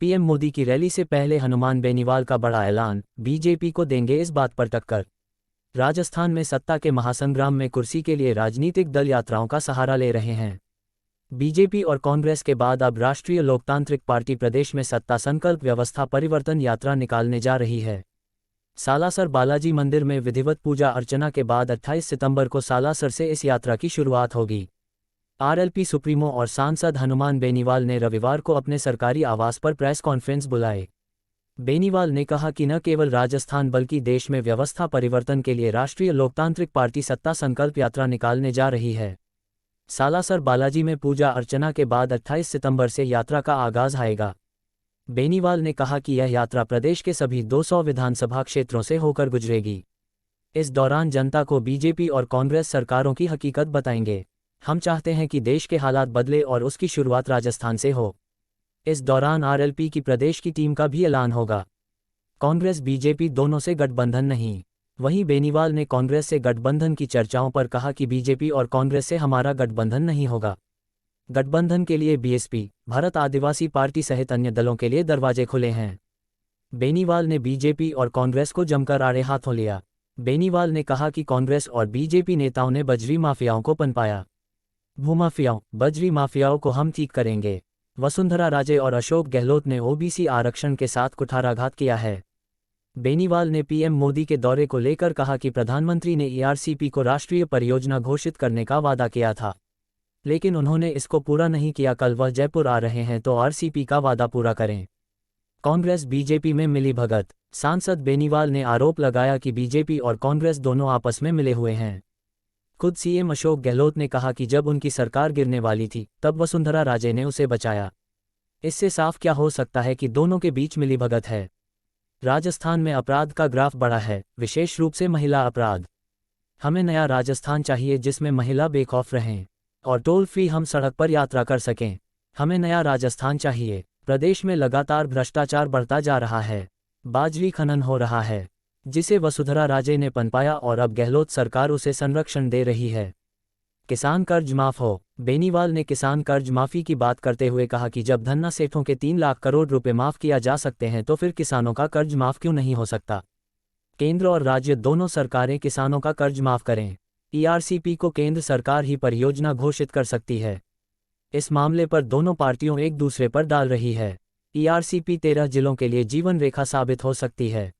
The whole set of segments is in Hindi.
पीएम मोदी की रैली से पहले हनुमान बेनीवाल का बड़ा ऐलान, बीजेपी को देंगे इस बात पर टक्कर। राजस्थान में सत्ता के महासंग्राम में कुर्सी के लिए राजनीतिक दल यात्राओं का सहारा ले रहे हैं। बीजेपी और कांग्रेस के बाद अब राष्ट्रीय लोकतांत्रिक पार्टी प्रदेश में सत्ता संकल्प व्यवस्था परिवर्तन यात्रा निकालने जा रही है। सालासर बालाजी मंदिर में विधिवत पूजा अर्चना के बाद 28 सितंबर को सालासर से इस यात्रा की शुरुआत होगी। आरएलपी सुप्रीमो और सांसद हनुमान बेनीवाल ने रविवार को अपने सरकारी आवास पर प्रेस कॉन्फ्रेंस बुलाए। बेनीवाल ने कहा कि न केवल राजस्थान बल्कि देश में व्यवस्था परिवर्तन के लिए राष्ट्रीय लोकतांत्रिक पार्टी सत्ता संकल्प यात्रा निकालने जा रही है। सालासर बालाजी में पूजा अर्चना के बाद 28 सितंबर से यात्रा का आगाज आएगा। बेनीवाल ने कहा कि यह यात्रा प्रदेश के सभी 200 विधानसभा क्षेत्रों से होकर गुजरेगी। इस दौरान जनता को बीजेपी और कांग्रेस सरकारों की हकीकत बताएंगे। हम चाहते हैं कि देश के हालात बदले और उसकी शुरुआत राजस्थान से हो। इस दौरान आरएलपी की प्रदेश की टीम का भी ऐलान होगा। कांग्रेस बीजेपी दोनों से गठबंधन नहीं। वहीं बेनीवाल ने कांग्रेस से गठबंधन की चर्चाओं पर कहा कि बीजेपी और कांग्रेस से हमारा गठबंधन नहीं होगा। गठबंधन के लिए बीएसपी, भारत आदिवासी पार्टी सहित अन्य दलों के लिए दरवाजे खुले हैं। बेनीवाल ने बीजेपी और कांग्रेस को जमकर आड़े हाथों लिया। बेनीवाल ने कहा कि कांग्रेस और बीजेपी नेताओं ने बजरी माफियाओं को पनपाया। भूमाफियाओं, बजरी माफियाओं को हम ठीक करेंगे। वसुंधरा राजे और अशोक गहलोत ने ओबीसी आरक्षण के साथ कुठाराघात किया है। बेनीवाल ने पीएम मोदी के दौरे को लेकर कहा कि प्रधानमंत्री ने ईआरसीपी को राष्ट्रीय परियोजना घोषित करने का वादा किया था, लेकिन उन्होंने इसको पूरा नहीं किया। कल वह जयपुर आ रहे हैं तो आरसीपी का वादा पूरा करें। कांग्रेस बीजेपी में मिलीभगत। सांसद बेनीवाल ने आरोप लगाया कि बीजेपी और कांग्रेस दोनों आपस में मिले हुए हैं। खुद सीएम अशोक गहलोत ने कहा कि जब उनकी सरकार गिरने वाली थी तब वसुंधरा राजे ने उसे बचाया। इससे साफ क्या हो सकता है कि दोनों के बीच मिलीभगत है। राजस्थान में अपराध का ग्राफ बढ़ा है, विशेष रूप से महिला अपराध। हमें नया राजस्थान चाहिए जिसमें महिला बेखौफ रहें और टोल फ्री हम सड़क पर यात्रा कर सकें। हमें नया राजस्थान चाहिए। प्रदेश में लगातार भ्रष्टाचार बढ़ता जा रहा है। बाजरी खनन हो रहा है जिसे वसुंधरा राजे ने पनपाया और अब गहलोत सरकार उसे संरक्षण दे रही है। किसान कर्ज माफ हो। बेनीवाल ने किसान कर्ज माफी की बात करते हुए कहा कि जब धन्ना सेठों के 3 लाख करोड़ रुपए माफ किया जा सकते हैं तो फिर किसानों का कर्ज माफ क्यों नहीं हो सकता। केंद्र और राज्य दोनों सरकारें किसानों का कर्ज माफ करें। ईआरसीपी को केंद्र सरकार ही परियोजना घोषित कर सकती है। इस मामले पर दोनों पार्टियों एक दूसरे पर डाल रही है। ईआरसीपी 13 जिलों के लिए जीवन रेखा साबित हो सकती है।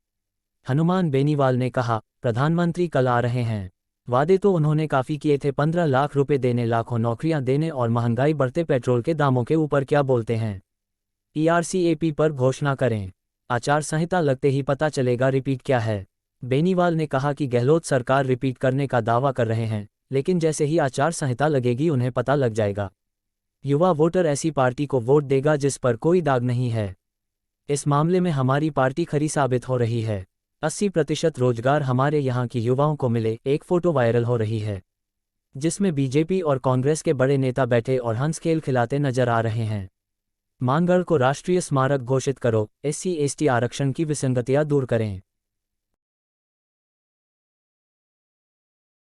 हनुमान बेनीवाल ने कहा, प्रधानमंत्री कल आ रहे हैं। वादे तो उन्होंने काफ़ी किए थे, 15 लाख रुपए देने, लाखों नौकरियां देने और महंगाई बढ़ते पेट्रोल के दामों के ऊपर क्या बोलते हैं। ईआरसीएपी पर घोषणा करें। आचार संहिता लगते ही पता चलेगा रिपीट क्या है। बेनीवाल ने कहा कि गहलोत सरकार रिपीट करने का दावा कर रहे हैं, लेकिन जैसे ही आचार संहिता लगेगी उन्हें पता लग जाएगा। युवा वोटर ऐसी पार्टी को वोट देगा जिस पर कोई दाग नहीं है। इस मामले में हमारी पार्टी खरी साबित हो रही है। 80% रोजगार हमारे यहाँ की युवाओं को मिले। एक फोटो वायरल हो रही है जिसमें बीजेपी और कांग्रेस के बड़े नेता बैठे और हंस खेल खिलाते नजर आ रहे हैं। मानगढ़ को राष्ट्रीय स्मारक घोषित करो। SC ST आरक्षण की विसंगतियां दूर करें।